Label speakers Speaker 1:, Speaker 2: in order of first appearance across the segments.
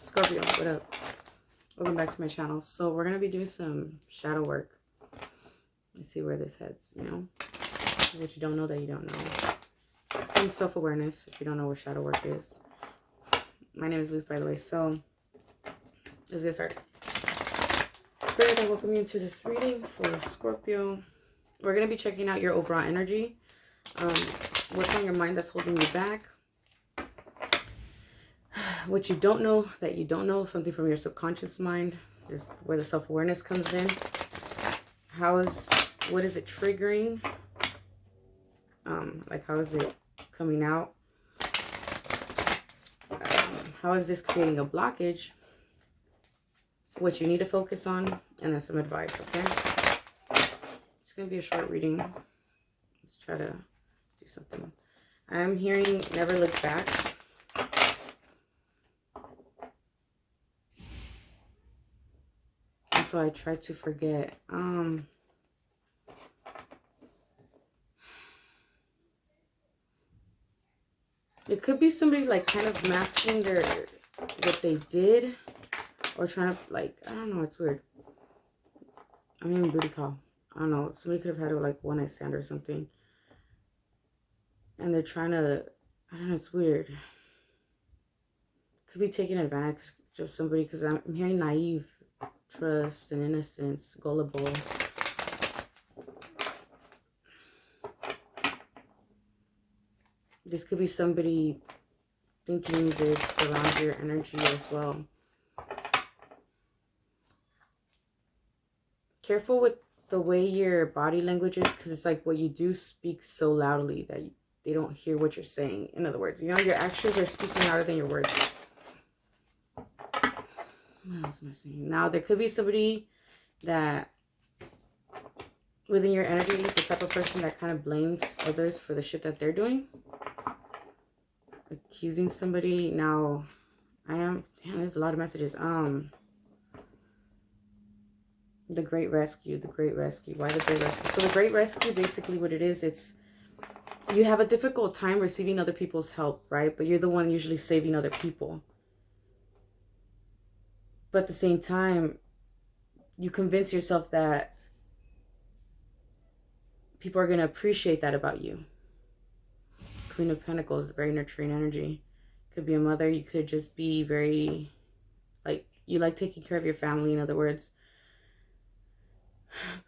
Speaker 1: Scorpio, what up? Welcome back to my channel. So we're going to be doing some shadow work. Let's see where this heads, you know? What you don't know that you don't know. Some self-awareness if you don't know what shadow work is. My name is Luz, by the way. So let's get started. Spirit, I welcome you into this reading for Scorpio. We're going to be checking out your overall energy. What's on your mind that's holding you back. What you don't know that you don't know, something from your subconscious mind, is where the self-awareness comes in. What is it triggering? Like how is it coming out? How is this creating a blockage? What you need to focus on, and then some advice, okay? It's gonna be a short reading. Let's try to do something. I'm hearing never look back. So I try to forget. It could be somebody like kind of masking what they did, or trying to, like, I don't know, it's weird. I'm hearing booty call. I don't know. Somebody could have had a like one night stand or something, and they're trying to, I don't know, it's weird. Could be taking advantage of somebody, because I'm hearing naive, trust and innocence, gullible. This could be somebody thinking this around your energy as well. Careful with the way your body language is, because it's like what you do speaks so loudly that they don't hear what you're saying. In other words, you know, your actions are speaking louder than your words. What else am I saying? Now, there could be somebody that within your energy, the type of person that kind of blames others for the shit that they're doing. Accusing somebody. Now, damn, there's a lot of messages. The Great Rescue, the Great Rescue. Why the Great Rescue? So the Great Rescue, basically what it is, it's you have a difficult time receiving other people's help, right? But you're the one usually saving other people. But at the same time, you convince yourself that people are going to appreciate that about you. Queen of Pentacles, very nurturing energy. Could be a mother. You could just be very, like, you like taking care of your family, in other words.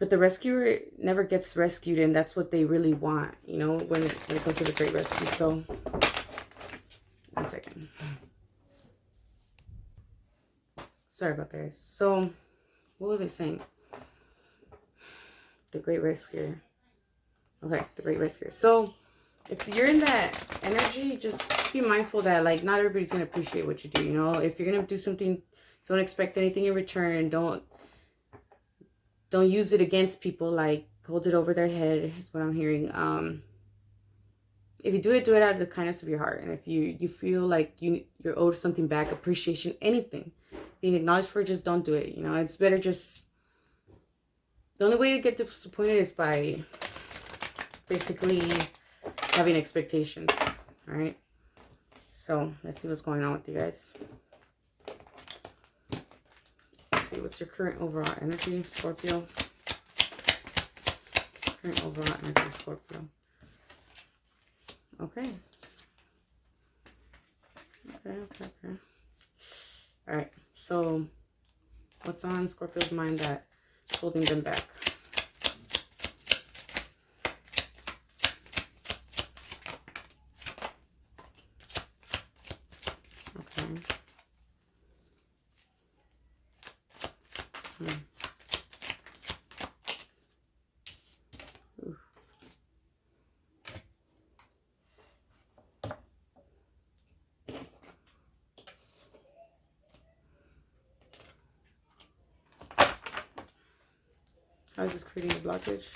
Speaker 1: But the rescuer never gets rescued, and that's what they really want, you know, when it comes to the Great Rescue. So, 1 second. Sorry about that. So, what was I saying? The Great Rescuer. Okay, the Great Rescuer. So, if you're in that energy, just be mindful that, like, not everybody's going to appreciate what you do, you know? If you're going to do something, don't expect anything in return. Don't use it against people, like, hold it over their head, is what I'm hearing. If you do it out of the kindness of your heart. And if you feel like you're owed something back, appreciation, anything, being acknowledged for it, just don't do it. You know, it's better just... The only way to get disappointed is by basically having expectations, all right? So, let's see what's going on with you guys. Let's see, what's your current overall energy, Scorpio? What's your current overall energy, Scorpio? Okay. Okay. All right, so what's on Scorpio's mind that's holding them back? Okay. Oof. How is this creating a blockage?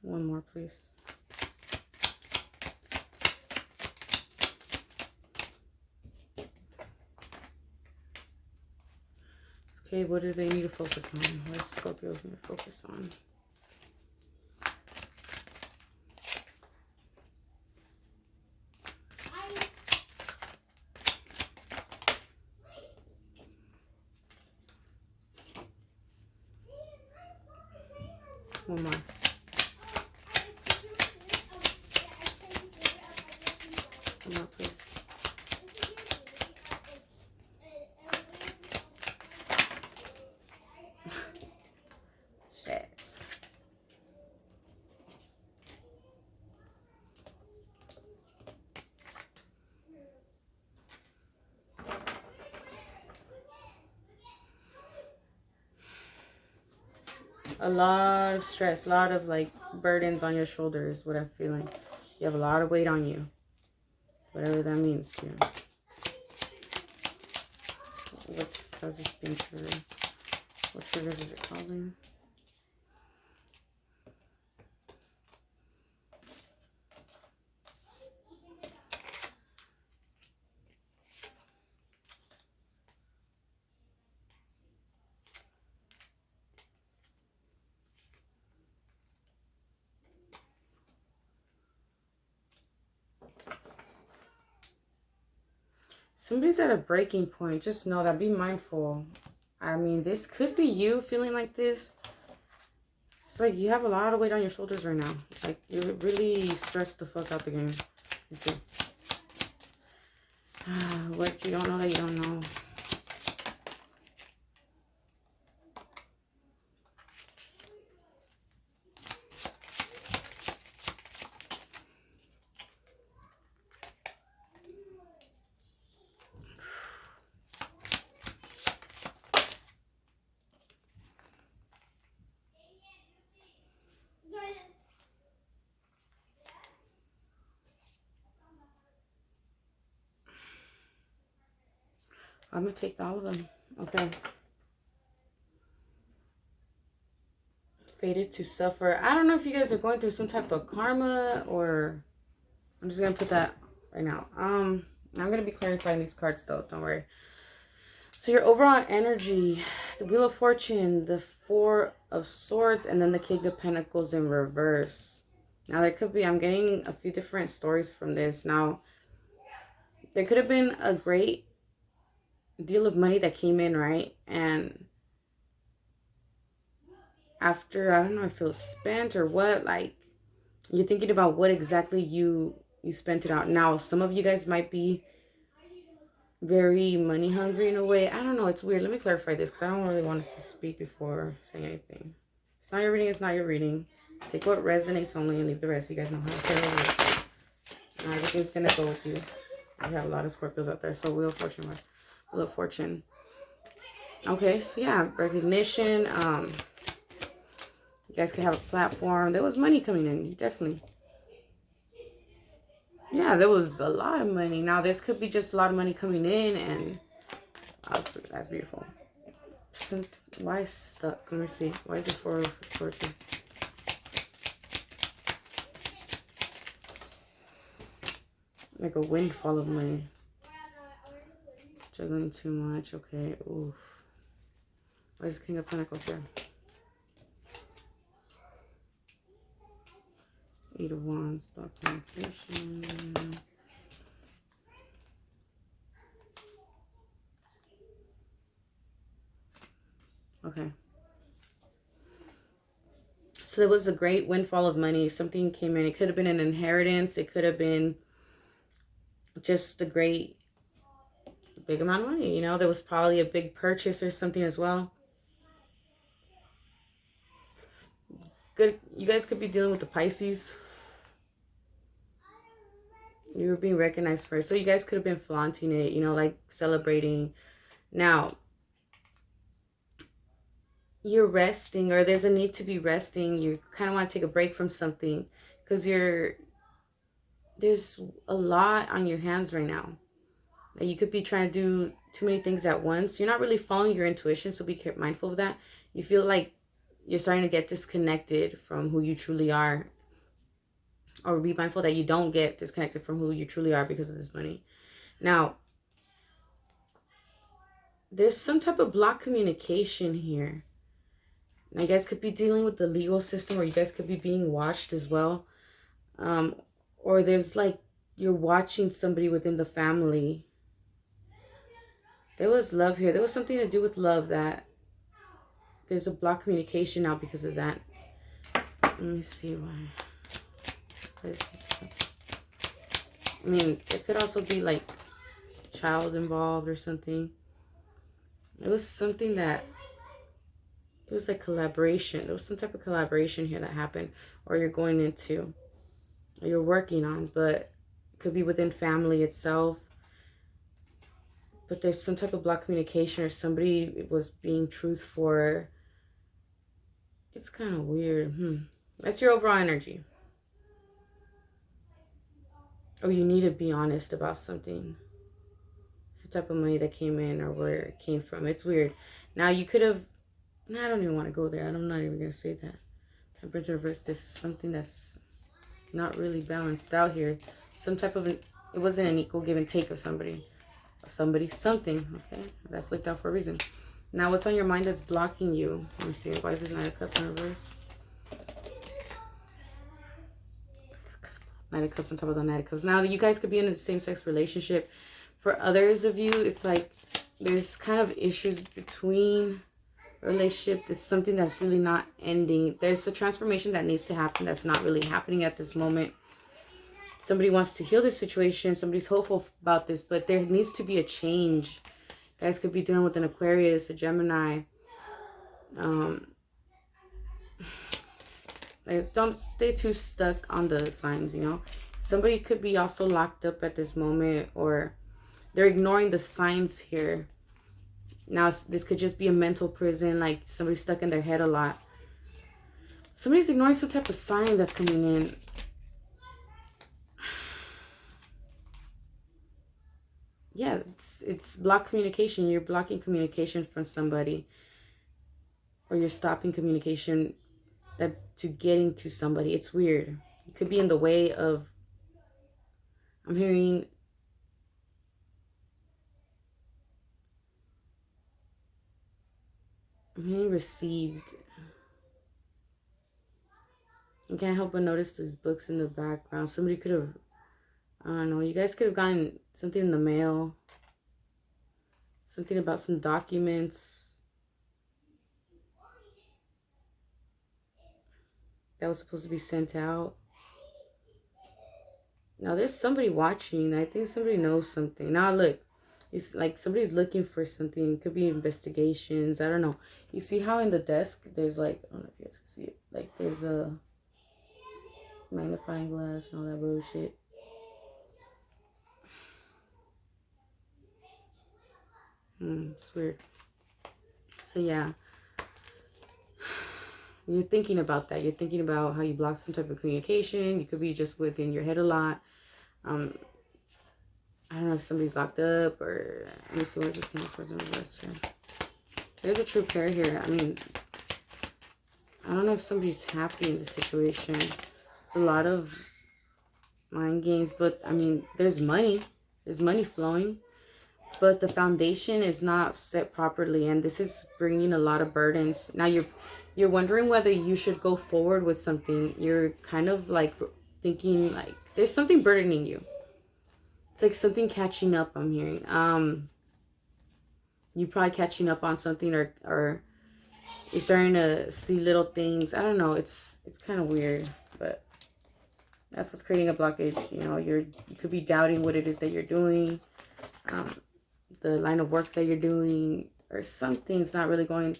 Speaker 1: One more, please. Okay, what do they need to focus on? What does Scorpios need to focus on? One more. One more, please. Shit. A lot of stress, a lot of like burdens on your shoulders, what I'm feeling. You have a lot of weight on you. Whatever that means to you. How's this being triggered? What triggers is it causing? Somebody's at a breaking point. Just know that. Be mindful. I mean, this could be you feeling like this. It's like you have a lot of weight on your shoulders right now. Like, you're really stressed the fuck out the game. Let's see. What you don't know that you don't know. I'm going to take all of them. Okay. Fated to suffer. I don't know if you guys are going through some type of karma or... I'm just going to put that right now. I'm going to be clarifying these cards though. Don't worry. So your overall energy, the Wheel of Fortune, the Four of Swords, and then the King of Pentacles in reverse. Now there could be, I'm getting a few different stories from this. Now, there could have been a great deal of money that came in, right? And after, I don't know if it was spent or what, like, you're thinking about what exactly you spent it out. Now, some of you guys might be very money hungry in a way. I don't know. It's weird. Let me clarify this because I don't really want us to speak before saying anything. It's not your reading. It's not your reading. Take what resonates only and leave the rest. You guys know how to tarot works. Not everything's going to go with you. We have a lot of Scorpios out there. So Wheel of Fortune. Wheel of Fortune. Okay. So yeah. Recognition. You guys could have a platform. There was money coming in. Definitely. Yeah, there was a lot of money. Now, this could be just a lot of money coming in, and that's beautiful. Why is stuck? Let me see. Why is this Four of Swords here? Like a windfall of money. Juggling too much. Okay. Oof. Why is King of Pentacles here? Eight of Wands. Block communication. Okay. So there was a great windfall of money. Something came in. It could have been an inheritance. It could have been just a great big amount of money. You know, there was probably a big purchase or something as well. Good. You guys could be dealing with the Pisces. You were being recognized for it. So you guys could have been flaunting it, you know, like celebrating. Now, you're resting, or there's a need to be resting. You kind of want to take a break from something because there's a lot on your hands right now. You could be trying to do too many things at once. You're not really following your intuition, so be mindful of that. You feel like you're starting to get disconnected from who you truly are. Or be mindful that you don't get disconnected from who you truly are because of this money. Now, there's some type of block communication here. Now, you guys could be dealing with the legal system, or you guys could be being watched as well. Or there's like, you're watching somebody within the family. There was love here. There was something to do with love that there's a block communication now because of that. Let me see why. I mean, it could also be like child involved or something. It was something that, it was like collaboration. There was some type of collaboration here that happened, or you're going into, or you're working on, but it could be within family itself. But there's some type of block communication, or somebody was being truthful. For, it's kind of weird. That's your overall energy. Or you need to be honest about something. It's the type of money that came in or where it came from. It's weird. Now you could have, I don't even want to go there. I'm not even going to say that. Temperance in reverse, there's something that's not really balanced out here. Some type of, it wasn't an equal give and take of somebody. Something. Okay, that's looked out for a reason. Now what's on your mind that's blocking you? Let me see. Why is this Knight of Cups in reverse? Knight of Cups on top of the Knight of Cups. Now you guys could be in a same-sex relationship. For others of you, it's like there's kind of issues between relationship. There's something that's really not ending. There's a transformation that needs to happen that's not really happening at this moment. Somebody wants to heal this situation. Somebody's hopeful about this, but there needs to be a change. You guys could be dealing with an Aquarius, a Gemini. Don't stay too stuck on the signs, you know. Somebody could be also locked up at this moment, or they're ignoring the signs here. Now, this could just be a mental prison, like somebody's stuck in their head a lot. Somebody's ignoring some type of sign that's coming in. Yeah, it's blocked communication. You're blocking communication from somebody, or you're stopping communication that's to getting to somebody. It's weird. It could be in the way of, I'm hearing received. I can't help but notice there's books in the background. Somebody could have, I don't know, you guys could have gotten something in the mail. Something about some documents that was supposed to be sent out. Now there's somebody watching. I think somebody knows something. Now look, it's like somebody's looking for something. It could be investigations. I don't know. You see how in the desk there's like, I don't know if you guys can see it. Like there's a magnifying glass and all that bullshit. It's weird. So yeah, you're thinking about that. You're thinking about how you block some type of communication. You could be just within your head a lot. I don't know if somebody's locked up, or let me see, what is this King of Swords in reverse here? There's a true pair here. I mean, I don't know if somebody's happy in the situation. It's a lot of mind games, but I mean, there's money. There's money flowing, but the foundation is not set properly, and this is bringing a lot of burdens. Now you're wondering whether you should go forward with something. You're kind of like thinking like there's something burdening you. It's like something catching up, I'm hearing. You probably catching up on something, or you're starting to see little things. I don't know. It's kind of weird, but that's what's creating a blockage. You know, you could be doubting what it is that you're doing, the line of work that you're doing, or something's not really going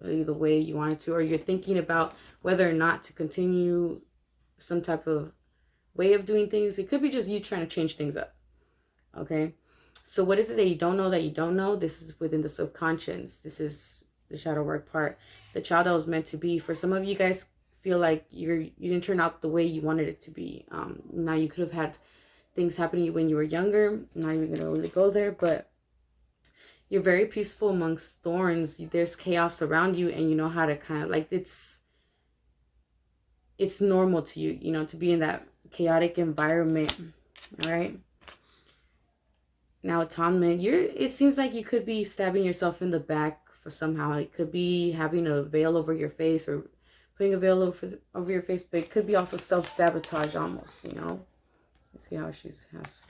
Speaker 1: really the way you want it to, or you're thinking about whether or not to continue some type of way of doing things. It could be just you trying to change things up. Okay, so what is it that you don't know that you don't know? This is within the subconscious. This is the shadow work part. The child that was meant to be. For some of you guys feel like you didn't turn out the way you wanted it to be. Now you could have had things happening when you were younger. I'm not even gonna really go there, but you're very peaceful amongst thorns. There's chaos around you, and you know how to kind of like it's normal to you, you know, to be in that chaotic environment. All right. Now, atonement, it seems like you could be stabbing yourself in the back for somehow. It could be having a veil over your face, or putting a veil over your face, but it could be also self-sabotage almost, you know. Let's see how she has.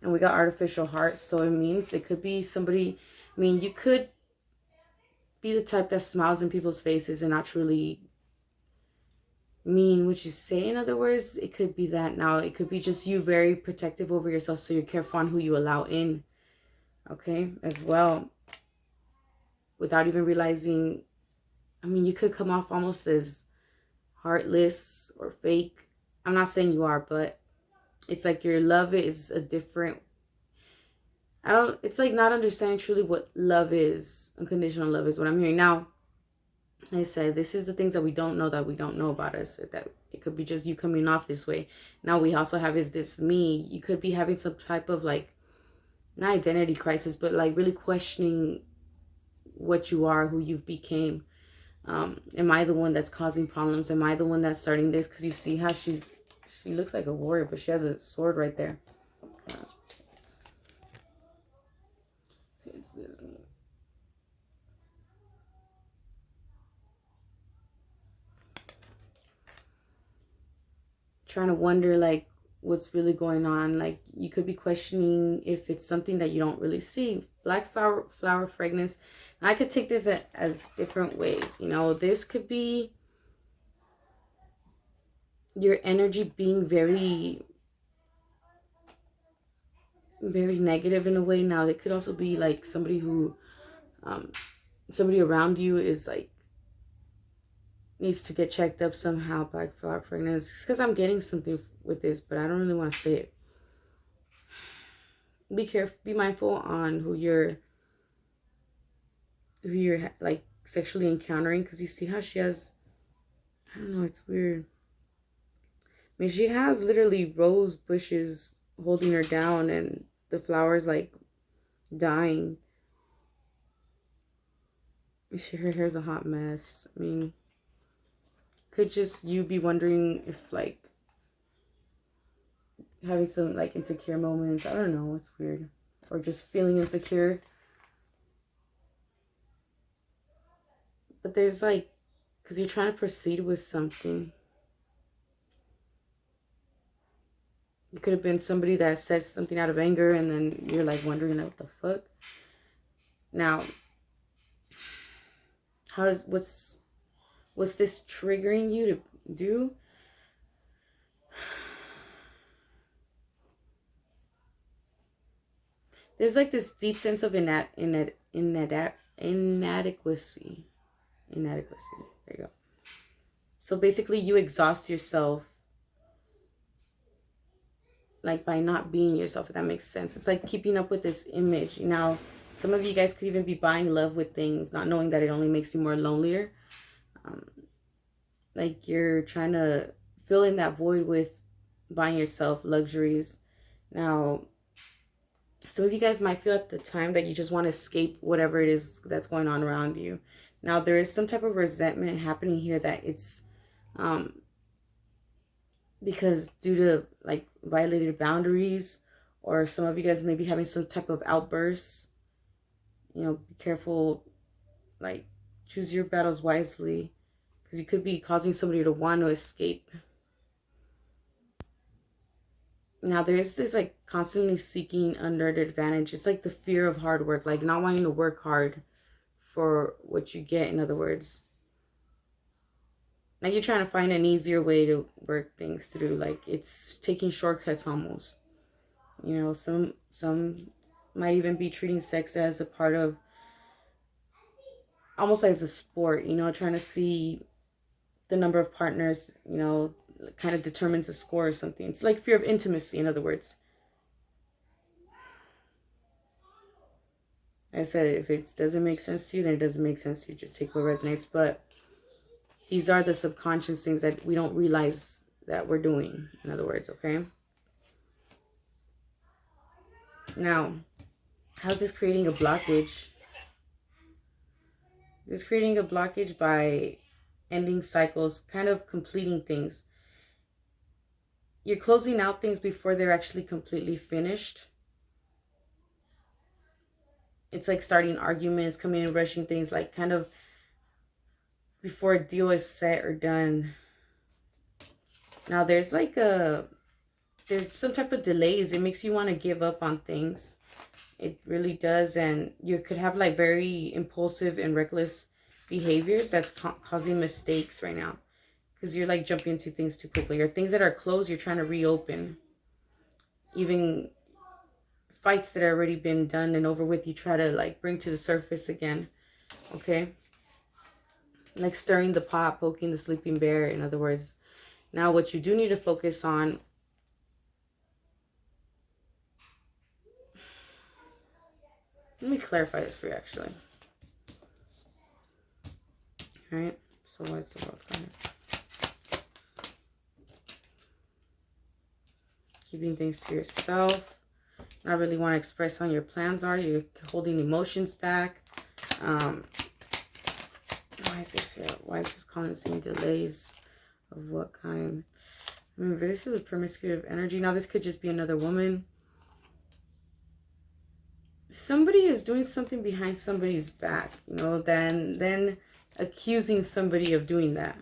Speaker 1: And we got artificial hearts, so it means it could be somebody. I mean, you could be the type that smiles in people's faces and not truly mean what you say. In other words, it could be that. Now it could be just you very protective over yourself, so you're careful on who you allow in, okay, as well, without even realizing. I mean, you could come off almost as heartless or fake. I'm not saying you are, but it's like your love is a different, it's like not understanding truly what love is. Unconditional love is what I'm hearing. Now, like I said, this is the things that we don't know about us. That it could be just you coming off this way. Now we also have, is this me? You could be having some type of like, not identity crisis, but like really questioning what you are, who you've became. Am I the one that's causing problems? Am I the one that's starting this? Because you see how she looks like a warrior, but she has a sword right there. See, it's this me. Trying to wonder like what's really going on. Like you could be questioning if it's something that you don't really see. Black flower fragrance. And I could take this as different ways. You know, this could be your energy being very, very negative in a way. Now it could also be like somebody who somebody around you is like needs to get checked up somehow. Black flower fragrance. It's because I'm getting something with this, but I don't really want to say it. Be careful, be mindful on who you're like sexually encountering, because you see how she has, I don't know, it's weird. I mean, she has literally rose bushes holding her down and the flowers like dying. Her hair's a hot mess. I mean, could just you be wondering if like having some like insecure moments. I don't know, it's weird. Or just feeling insecure. But there's like, because you're trying to proceed with something. It could have been somebody that said something out of anger and then you're like wondering like, what the fuck? Now, what's this triggering you to do? There's like this deep sense of inadequacy. Inadequacy. There you go. So basically you exhaust yourself like by not being yourself, if that makes sense. It's like keeping up with this image. Now, some of you guys could even be buying love with things, not knowing that it only makes you more lonelier. Like you're trying to fill in that void with buying yourself luxuries. Now, some of you guys might feel at the time that you just want to escape whatever it is that's going on around you. Now, there is some type of resentment happening here that it's because due to like violated boundaries, or some of you guys may be having some type of outbursts. You know, be careful, like choose your battles wisely, because you could be causing somebody to want to escape. Now there's this like constantly seeking unearned advantage. It's like the fear of hard work, like not wanting to work hard for what you get. In other words, like you're trying to find an easier way to work things through. Like it's taking shortcuts almost. You know, some might even be treating sex as a part of, almost as a sport, you know, trying to see the number of partners, you know, kind of determines a score or something. It's like fear of intimacy, in other words. I said, if it doesn't make sense to you, then it doesn't make sense to you. Just take what resonates. But these are the subconscious things that we don't realize that we're doing, in other words, okay? Now, how's this creating a blockage? It's creating a blockage by ending cycles, kind of completing things. You're closing out things before they're actually completely finished. It's like starting arguments, coming and rushing things, like kind of before a deal is set or done. Now there's like there's some type of delays. It makes you want to give up on things. It really does. And you could have like very impulsive and reckless behaviors that's causing mistakes right now. because you're like jumping into things too quickly, or things that are closed you're trying to reopen. Even fights that have already been done and over with, you try to like bring to the surface again. Okay, like stirring the pot, poking the sleeping bear, in other words. Now what you do need to focus on, let me clarify this for you actually. All right, so what's the world card? Keeping things to yourself, not really want to express on your plans are, you're holding emotions back. Why is this here? Why is this causing delays? Of what kind? Remember, this is a promiscuous energy. Now, this could just be another woman. Somebody is doing something behind somebody's back, you know, then accusing somebody of doing that.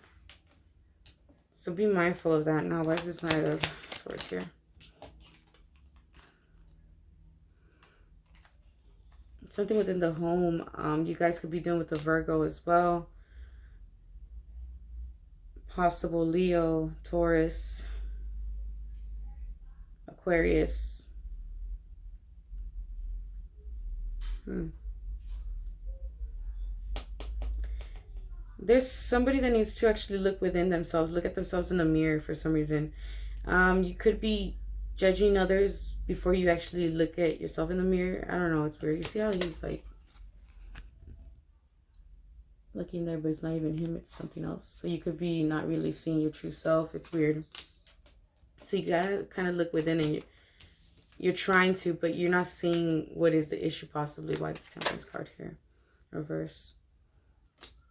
Speaker 1: So be mindful of that. Now, why is this Knight of Swords here? Something within the home. You guys could be dealing with the Virgo as well. Possible Leo, Taurus, Aquarius. There's somebody that needs to actually look within themselves, look at themselves in the mirror for some reason. You could be judging others before you actually look at yourself in the mirror. I don't know, it's weird. You see how he's like looking there, but it's not even him, it's something else. So you could be not really seeing your true self. It's weird. So you gotta kind of look within, and you're trying to, but you're not seeing what is the issue possibly. Why this Temperance card here? Reverse.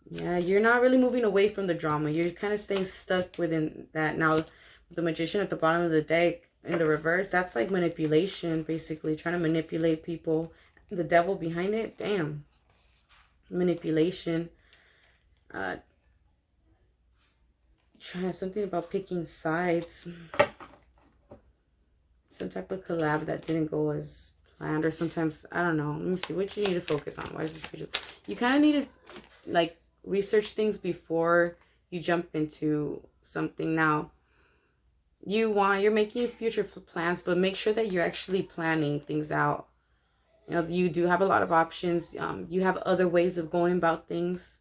Speaker 1: Yeah, you're not really moving away from the drama. You're kind of staying stuck within that. Now, the Magician at the bottom of the deck in the reverse, that's like manipulation, basically. Trying to manipulate people. The Devil behind it, damn. Manipulation. Trying something about picking sides. Some type of collab that didn't go as planned, or sometimes, I don't know. Let me see what you need to focus on. Why is this picture? You kind of need to like research things before you jump into something. Now, you're making future plans, but make sure that you're actually planning things out. You know, you do have a lot of options. You have other ways of going about things.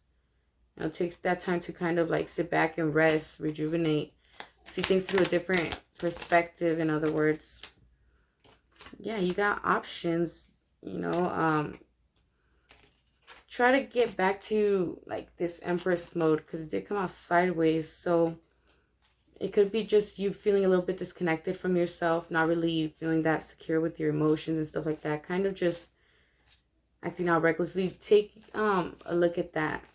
Speaker 1: You know, it takes that time to kind of like sit back and rest, rejuvenate, see things through a different perspective. In other words, yeah, you got options, you know. Try to get back to like this Empress mode, because it did come out sideways. So it could be just you feeling a little bit disconnected from yourself, not really feeling that secure with your emotions and stuff like that. Kind of just acting out recklessly. Take a look at that.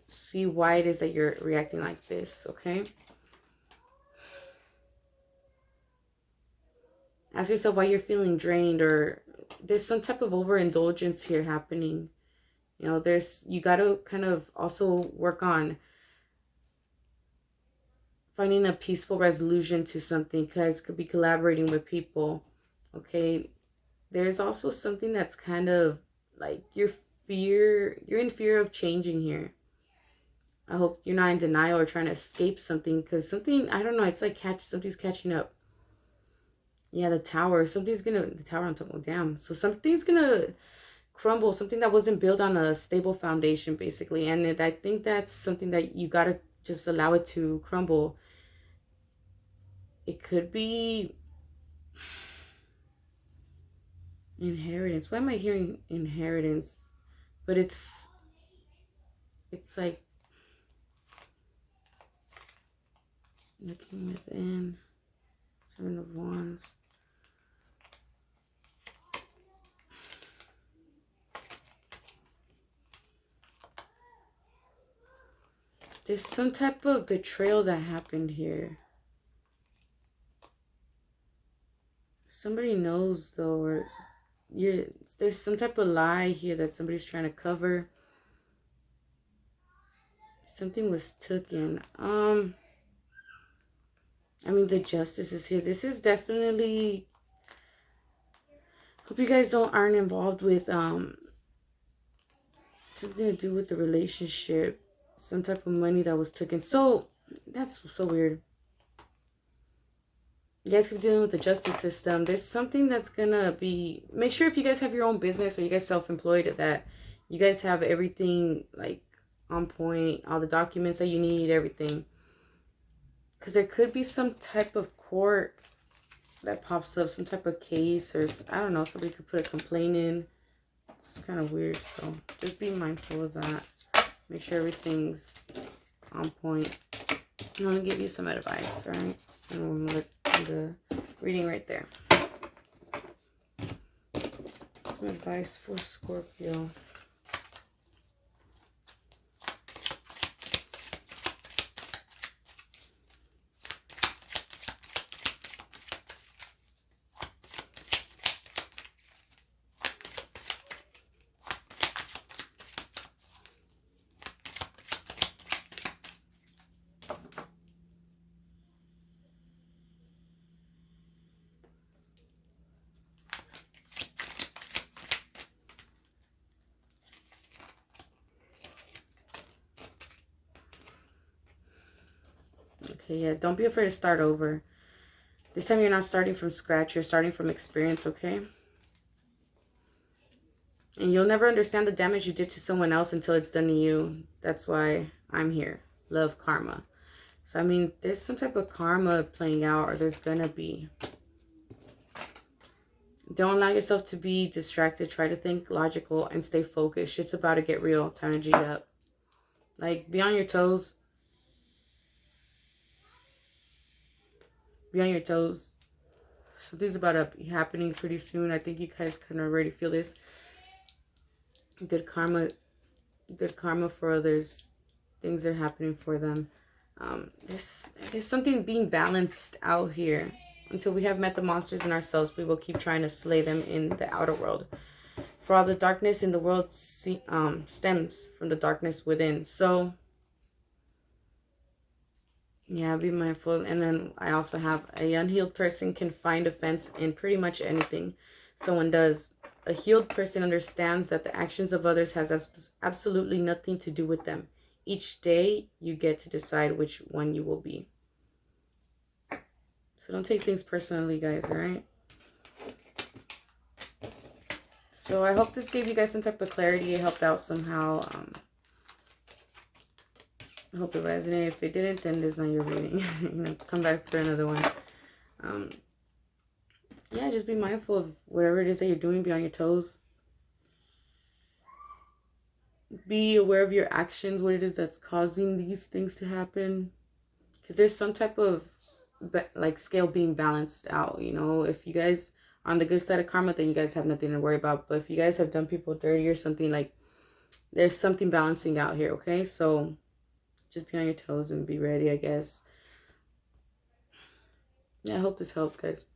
Speaker 1: See why it is that you're reacting like this, okay? Ask yourself why you're feeling drained, or there's some type of overindulgence here happening. You know, you got to kind of also work on finding a peaceful resolution to something. Guys could be collaborating with people, okay? There's also something that's kind of like you're in fear of changing here. I hope you're not in denial or trying to escape something, because something, I don't know, it's like something's catching up. Yeah, the tower, the tower on top of, damn. So something's gonna crumble, something that wasn't built on a stable foundation, basically. And I think that's something that you gotta just allow it to crumble. It could be inheritance. Why am I hearing inheritance? But it's like looking within. 7 of Wands. There's some type of betrayal that happened here. Somebody knows though, or there's some type of lie here that somebody's trying to cover. Something was taken. I mean, the Justice is here. This is definitely, hope you guys aren't involved with something to do with the relationship. Some type of money that was taken. So That's so weird. You guys could be dealing with the justice system. There's something that's gonna be... Make sure if you guys have your own business or you guys self-employed that you guys have everything like on point, all the documents that you need, everything. Because there could be some type of court that pops up, some type of case, or I don't know, somebody could put a complaint in. It's kind of weird, so just be mindful of that. Make sure everything's on point. I'm gonna give you some advice, all right? And I'm gonna look the reading right there. Some advice for Scorpio. Okay, yeah, don't be afraid to start over. This time you're not starting from scratch, you're starting from experience, okay? And you'll never understand the damage you did to someone else until it's done to you. That's why I'm here. Love karma. So, I mean, there's some type of karma playing out, or there's gonna be. Don't allow yourself to be distracted. Try to think logical and stay focused. Shit's about to get real. Time to G up. Like, be on your toes. Be on your toes. Something's about to be happening pretty soon. I think you guys can already feel this. Good karma for others. Things are happening for them. There's something being balanced out here. Until we have met the monsters in ourselves, we will keep trying to slay them in the outer world. For all the darkness in the world stems from the darkness within. So, yeah, be mindful. And then I also have a unhealed person can find offense in pretty much anything someone does. A healed person understands that the actions of others has absolutely nothing to do with them. Each day, you get to decide which one you will be. So don't take things personally, guys, all right? So I hope this gave you guys some type of clarity. It helped out somehow. I hope it resonated. If it didn't, then this is not your reading. Come back for another one. Yeah, just be mindful of whatever it is that you're doing. Be on your toes. Be aware of your actions, what it is that's causing these things to happen. Because there's some type of like scale being balanced out, if you guys are on the good side of karma, then you guys have nothing to worry about. But if you guys have done people dirty or something, like there's something balancing out here, okay? So just be on your toes and be ready, I guess. Yeah, I hope this helped, guys.